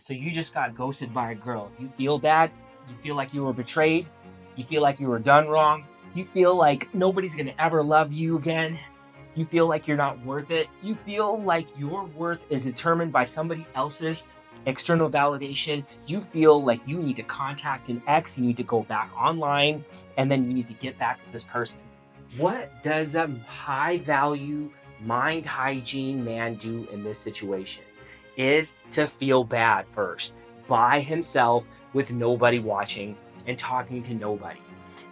So you just got ghosted by a girl. You feel bad. You feel like you were betrayed. You feel like you were done wrong. You feel like nobody's going to ever love you again. You feel like you're not worth it. You feel like your worth is determined by somebody else's external validation. You feel like you need to contact an ex. You need to go back online and then you need to get back with this person. What does a high value mind hygiene man do in this situation? Is to feel bad first by himself with nobody watching and talking to nobody.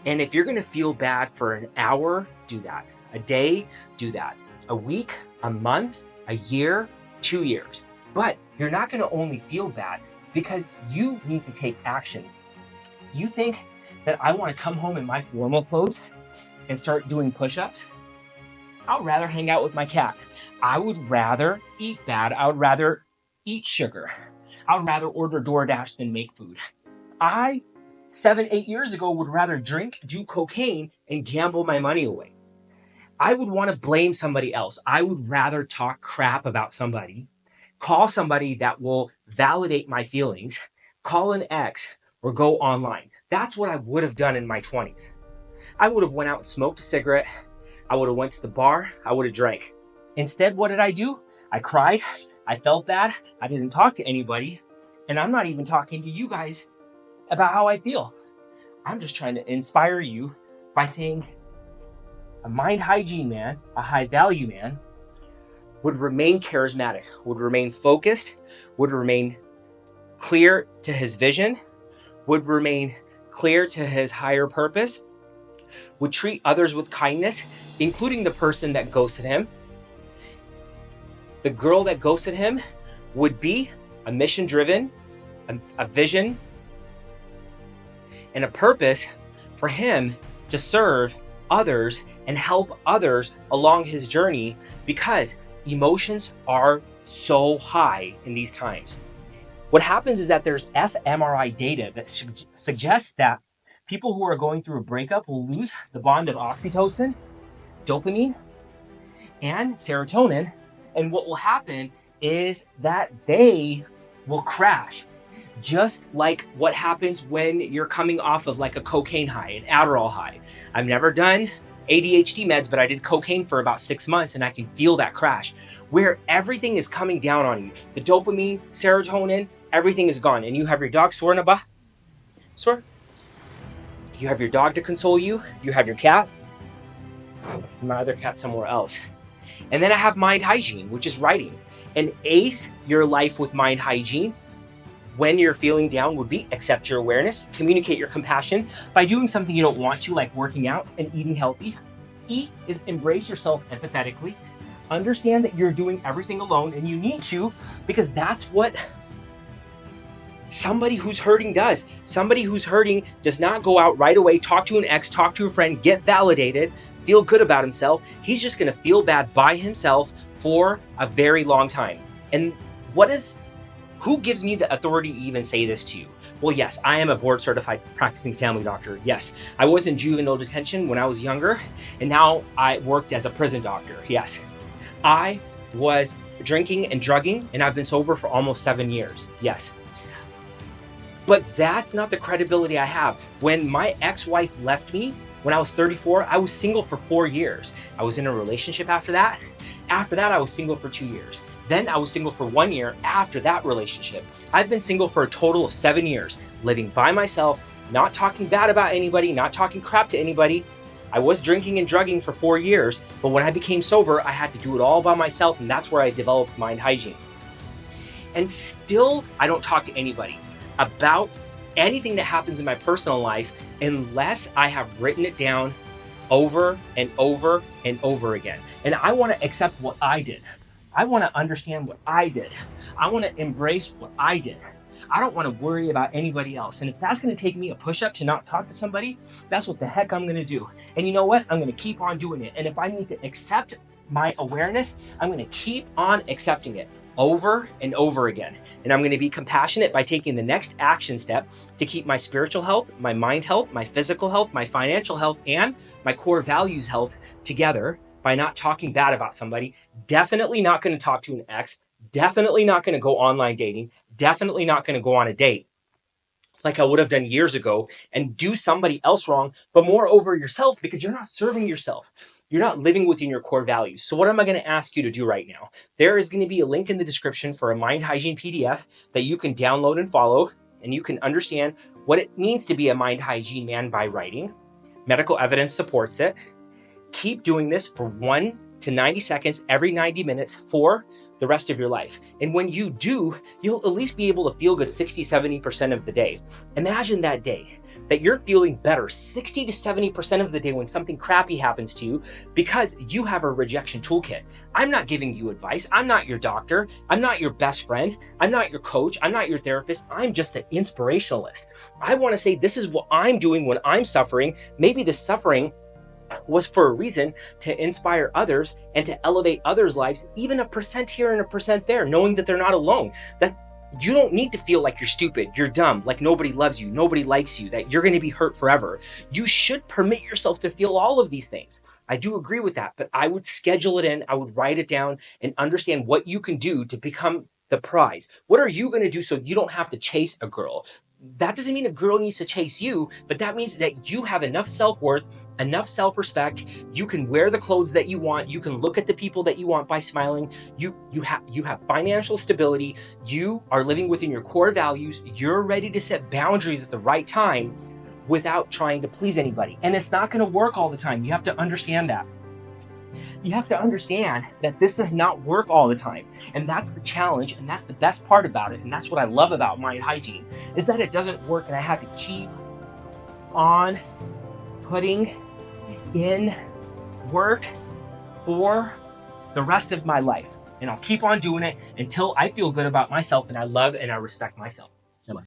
And if you're going to feel bad for an hour, do that. A day, do that. A week, a month, a year, 2 years. But you're not going to only feel bad because you need to take action. You think that I want to come home in my formal clothes and start doing push-ups? I'd rather hang out with my cat. I would rather eat bad. I would rather eat sugar. I would rather order DoorDash than make food. I, 7-8 years ago, would rather drink, do cocaine, and gamble my money away. I would want to blame somebody else. I would rather talk crap about somebody, call somebody that will validate my feelings, call an ex, or go online. That's what I would have done in my 20s. I would have went out and smoked a cigarette. I would have went to the bar. I would have drank. Instead, what did I do? I cried. I felt bad. I didn't talk to anybody. And I'm not even talking to you guys about how I feel. I'm just trying to inspire you by saying a mind hygiene man, a high value man, would remain charismatic, would remain focused, would remain clear to his vision, would remain clear to his higher purpose, would treat others with kindness, including the person that ghosted him. The girl that ghosted him would be a mission-driven, a vision, and a purpose for him to serve others and help others along his journey, because emotions are so high in these times. What happens is that there's fMRI data that suggests that people who are going through a breakup will lose the bond of oxytocin, dopamine, and serotonin. And what will happen is that they will crash. Just like what happens when you're coming off of like a cocaine high, an Adderall high. I've never done ADHD meds, but I did cocaine for about 6 months and I can feel that crash where everything is coming down on you. The dopamine, serotonin, everything is gone. And you have your dog, Swarnaba. Swar? You have your dog to console you. You have your cat. My other cat somewhere else. And then I have mind hygiene, which is writing. And ace your life with mind hygiene when you're feeling down would be accept your awareness, communicate your compassion by doing something you don't want to, like working out and eating healthy. E is embrace yourself empathetically. Understand that you're doing everything alone and you need to, because that's what somebody who's hurting does. Somebody who's hurting does not go out right away, talk to an ex, talk to a friend, get validated, feel good about himself. He's just going to feel bad by himself for a very long time. And who gives me the authority to even say this to you? Well, yes, I am a board certified practicing family doctor. Yes, I was in juvenile detention when I was younger, and now I worked as a prison doctor. Yes, I was drinking and drugging, and I've been sober for almost 7 years. Yes. But that's not the credibility I have. When my ex-wife left me, when I was 34, I was single for 4 years. I was in a relationship after that. After that, I was single for 2 years. Then I was single for 1 year after that relationship. I've been single for a total of 7 years, living by myself, not talking bad about anybody, not talking crap to anybody. I was drinking and drugging for 4 years, but when I became sober, I had to do it all by myself, and that's where I developed mind hygiene. And still, I don't talk to anybody about anything that happens in my personal life unless I have written it down over and over and over again. And I want to accept what I did. I want to understand what I did. I want to embrace what I did. I don't want to worry about anybody else. And if that's going to take me a push-up to not talk to somebody, that's what the heck I'm going to do. And you know what? I'm going to keep on doing it. And if I need to accept my awareness, I'm going to keep on accepting it over and over again. And I'm going to be compassionate by taking the next action step to keep my spiritual health, my mind health, my physical health, my financial health, and my core values health together by not talking bad about somebody. Definitely not going to talk to an ex. Definitely not going to go online dating. definitely not going to go on a date like I would have done years ago and do somebody else wrong, but moreover yourself, because you're not serving yourself. You're not living within your core values. So what am I going to ask you to do right now? There is going to be a link in the description for a mind hygiene PDF that you can download and follow, and you can understand what it means to be a mind hygiene man by writing. Medical evidence supports it. Keep doing this for 1 to 90 seconds every 90 minutes for the rest of your life. And when you do, you'll at least be able to feel good 60-70% of the day. Imagine that day that you're feeling better 60 to 70% of the day when something crappy happens to you because you have a rejection toolkit. I'm not giving you advice. I'm not your doctor. I'm not your best friend. I'm not your coach. I'm not your therapist. I'm just an inspirationalist. I want to say this is what I'm doing when I'm suffering. Maybe the suffering was for a reason to inspire others and to elevate others' lives, even 1% here and 1% there, knowing that they're not alone, that you don't need to feel like you're stupid, you're dumb, like nobody loves you, nobody likes you, that you're going to be hurt forever. You should permit yourself to feel all of these things. I do agree with that, but I would schedule it in, I would write it down and understand what you can do to become the prize. What are you going to do so you don't have to chase a girl? That doesn't mean a girl needs to chase you, but that means that you have enough self-worth, enough self-respect. You can wear the clothes that you want. You can look at the people that you want by smiling. You have financial stability. You are living within your core values. You're ready to set boundaries at the right time without trying to please anybody. And it's not going to work all the time. You have to understand that. You have to understand that this does not work all the time. And that's the challenge, and that's the best part about it. And that's what I love about mind hygiene, is that it doesn't work and I have to keep on putting in work for the rest of my life. And I'll keep on doing it until I feel good about myself and I love and I respect myself.